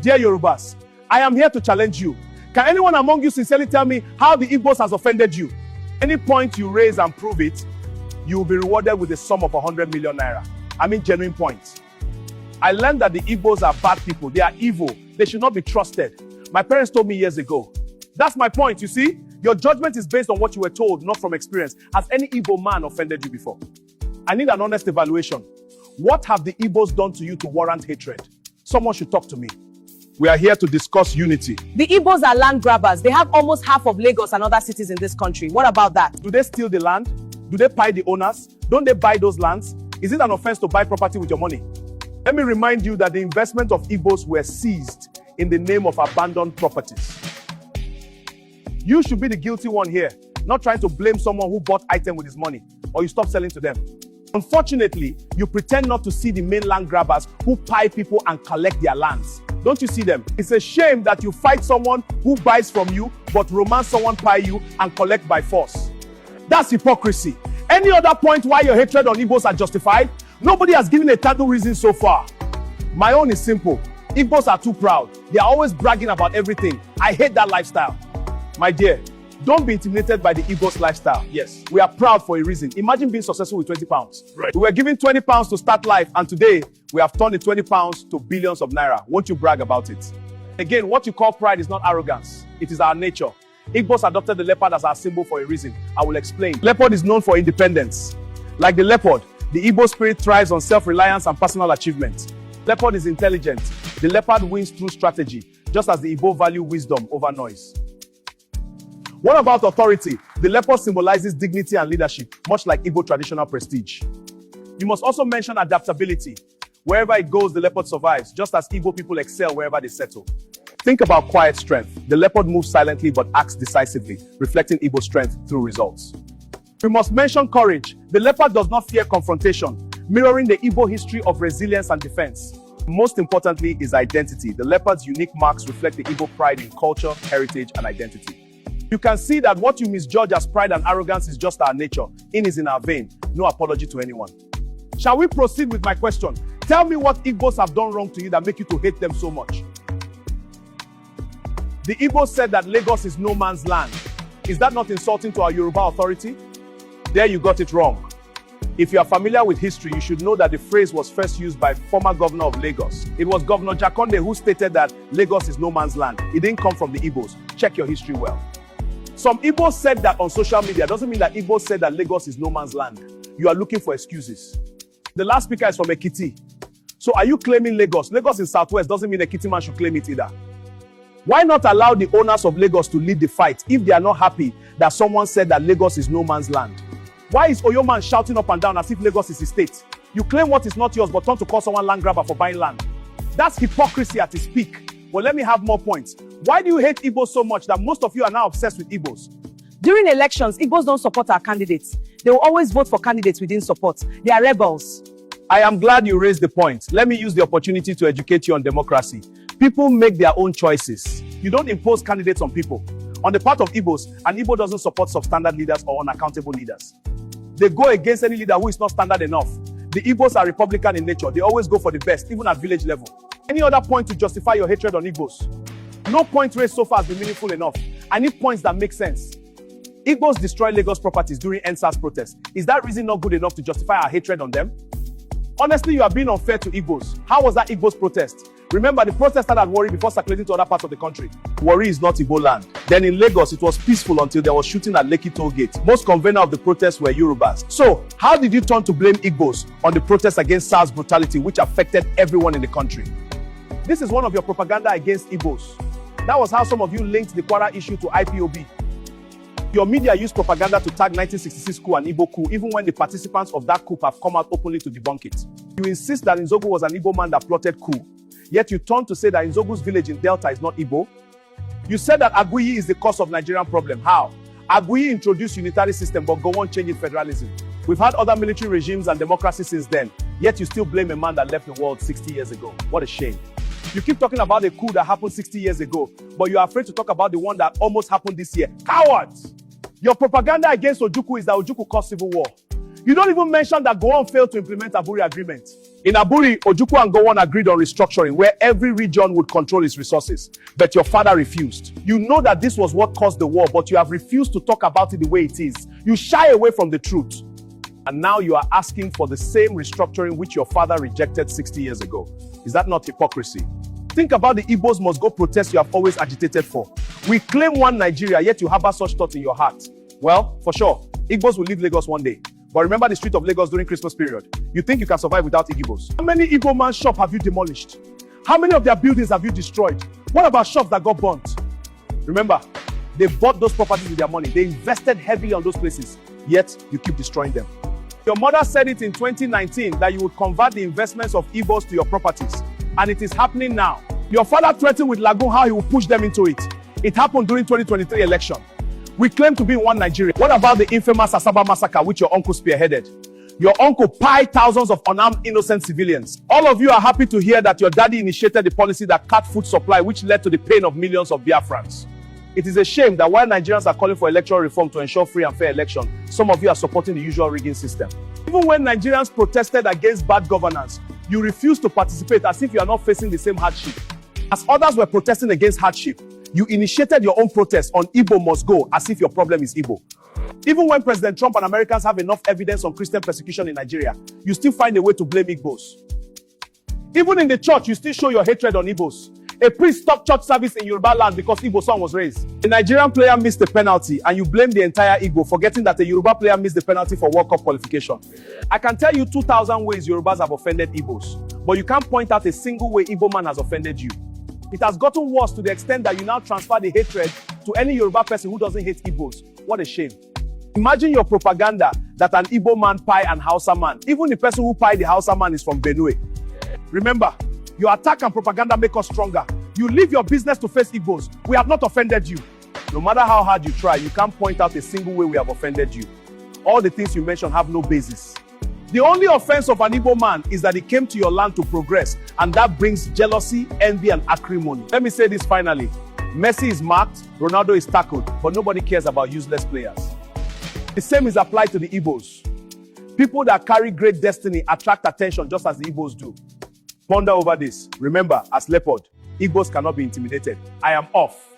Dear Yorubas, I am here to challenge you. Can anyone among you sincerely tell me how the Igbos has offended you? Any point you raise and prove it, you will be rewarded with a sum of 100 million naira. I mean genuine points. I learned that the Igbos are bad people. They are evil. They should not be trusted. My parents told me years ago. That's my point, you see? Your judgment is based on what you were told, not from experience. Has any Igbo man offended you before? I need an honest evaluation. What have the Igbos done to you to warrant hatred? Someone should talk to me. We are here to discuss unity. The Igbos are land grabbers. They have almost half of Lagos and other cities in this country. What about that? Do they steal the land? Do they pay the owners? Don't they buy those lands? Is it an offense to buy property with your money? Let me remind you that the investment of Igbos were seized in the name of abandoned properties. You should be the guilty one here, not trying to blame someone who bought item with his money, or you stop selling to them. Unfortunately, you pretend not to see the main land grabbers who pay people and collect their lands. Don't you see them? It's a shame that you fight someone who buys from you, but romance someone pay you and collect by force. That's hypocrisy. Any other point why your hatred on Igbos are justified? Nobody has given a tangible reason so far. My own is simple. Igbos are too proud. They are always bragging about everything. I hate that lifestyle. My dear, don't be intimidated by the Igbos lifestyle. Yes, we are proud for a reason. Imagine being successful with 20 pounds. Right. We were given 20 pounds to start life, and today we have turned the 20 pounds to billions of naira. Won't you brag about it? Again, what you call pride is not arrogance. It is our nature. Igbos adopted the leopard as our symbol for a reason. I will explain. Leopard is known for independence. Like the leopard, the Igbo spirit thrives on self-reliance and personal achievement. Leopard is intelligent. The leopard wins through strategy, just as the Igbo value wisdom over noise. What about authority? The leopard symbolizes dignity and leadership, much like Igbo traditional prestige. You must also mention adaptability. Wherever it goes, the leopard survives, just as Igbo people excel wherever they settle. Think about quiet strength. The leopard moves silently but acts decisively, reflecting Igbo strength through results. We must mention courage. The leopard does not fear confrontation, mirroring the Igbo history of resilience and defense. Most importantly is identity. The leopard's unique marks reflect the Igbo pride in culture, heritage, and identity. You can see that what you misjudge as pride and arrogance is just our nature. In is in our vein. No apology to anyone. Shall we proceed with my question? Tell me what Igbos have done wrong to you that make you to hate them so much. The Igbos said that Lagos is no man's land. Is that not insulting to our Yoruba authority? There you got it wrong. If you are familiar with history, you should know that the phrase was first used by former governor of Lagos. It was Governor Jakonde who stated that Lagos is no man's land. It didn't come from the Igbos. Check your history well. Some Igbos said that on social media. Doesn't mean that Igbos said that Lagos is no man's land. You are looking for excuses. The last speaker is from Ekiti. So are you claiming Lagos? Lagos in Southwest doesn't mean Ekiti man should claim it either. Why not allow the owners of Lagos to lead the fight if they are not happy that someone said that Lagos is no man's land? Why is Oyo man shouting up and down as if Lagos is his state? You claim what is not yours but turn to call someone land grabber for buying land. That's hypocrisy at its peak. Well, let me have more points. Why do you hate Igbos so much that most of you are now obsessed with Igbos? During elections, Igbos don't support our candidates. They will always vote for candidates we didn't support. They are rebels. I am glad you raised the point. Let me use the opportunity to educate you on democracy. People make their own choices. You don't impose candidates on people. On the part of Igbos, an Igbo doesn't support substandard leaders or unaccountable leaders. They go against any leader who is not standard enough. The Igbos are Republican in nature. They always go for the best, even at village level. Any other point to justify your hatred on Igbos? No point raised so far has been meaningful enough. I need points that make sense. Igbos destroy Lagos properties during NSAS protests. Is that reason not good enough to justify our hatred on them? Honestly, you are being unfair to Igbos. How was that Igbos protest? Remember, the protest started at Warri before circulating to other parts of the country. Warri is not Igbo land. Then in Lagos, it was peaceful until there was shooting at Lekki toll gate. Most conveners of the protests were Yorubas. So, how did you turn to blame Igbos on the protests against SARS brutality, which affected everyone in the country? This is one of your propaganda against Igbos. That was how some of you linked the Kwara issue to IPOB. Your media used propaganda to tag 1966 coup and Igbo coup, even when the participants of that coup have come out openly to debunk it. You insist that Nzogu was an Igbo man that plotted coup, yet you turn to say that Nzogu's village in Delta is not Igbo. You said that Aguiyi is the cause of Nigerian problem. How? Aguiyi introduced unitary system, but go on changing federalism. We've had other military regimes and democracy since then, yet you still blame a man that left the world 60 years ago. What a shame. You keep talking about the coup that happened 60 years ago, but you are afraid to talk about the one that almost happened this year. Cowards! Your propaganda against Ojukwu is that Ojukwu caused civil war. You don't even mention that Gowon failed to implement Aburi Agreement. In Aburi, Ojukwu and Gowon agreed on restructuring where every region would control its resources, but your father refused. You know that this was what caused the war, but you have refused to talk about it the way it is. You shy away from the truth. And now you are asking for the same restructuring which your father rejected 60 years ago. Is that not hypocrisy? Think about the Igbos must go protest you have always agitated for. We claim one Nigeria, yet you harbor such thoughts in your heart. Well, for sure, Igbos will leave Lagos one day. But remember the street of Lagos during Christmas period. You think you can survive without Igbos? How many Igbo man's shops have you demolished? How many of their buildings have you destroyed? What about shops that got burnt? Remember, they bought those properties with their money. They invested heavily on those places, yet you keep destroying them. Your mother said it in 2019 that you would convert the investments of Igbos to your properties, and it is happening now. Your father threatened with Lagoon how he will push them into it. It happened during 2023 election. We claim to be in one Nigeria. What about the infamous Asaba massacre which your uncle spearheaded? Your uncle pied thousands of unarmed innocent civilians. All of you are happy to hear that your daddy initiated the policy that cut food supply, which led to the pain of millions of Biafrans. It is a shame that while Nigerians are calling for electoral reform to ensure free and fair election, some of you are supporting the usual rigging system. Even when Nigerians protested against bad governance, you refused to participate as if you are not facing the same hardship. As others were protesting against hardship, you initiated your own protest on Igbo must go as if your problem is Igbo. Even when President Trump and Americans have enough evidence on Christian persecution in Nigeria, you still find a way to blame Igbos. Even in the church, you still show your hatred on Igbos. A priest stopped church service in Yoruba land because Igbo son was raised. A Nigerian player missed the penalty and you blame the entire Igbo, forgetting that a Yoruba player missed the penalty for World Cup qualification. I can tell you 2,000 ways Yorubas have offended Igbos, but you can't point out a single way Igbo man has offended you. It has gotten worse to the extent that you now transfer the hatred to any Yoruba person who doesn't hate Igbos. What a shame. Imagine your propaganda that an Igbo man pie an Hausa man. Even the person who pie the Hausa man is from Benue. Remember, your attack and propaganda make us stronger. You leave your business to face Igbos. We have not offended you. No matter how hard you try, you can't point out a single way we have offended you. All the things you mentioned have no basis. The only offense of an Igbo man is that he came to your land to progress, and that brings jealousy, envy, and acrimony. Let me say this finally. Messi is marked, Ronaldo is tackled, but nobody cares about useless players. The same is applied to the Igbos. People that carry great destiny attract attention just as the Igbos do. Ponder over this. Remember, as leopard, Igbos cannot be intimidated. I am off.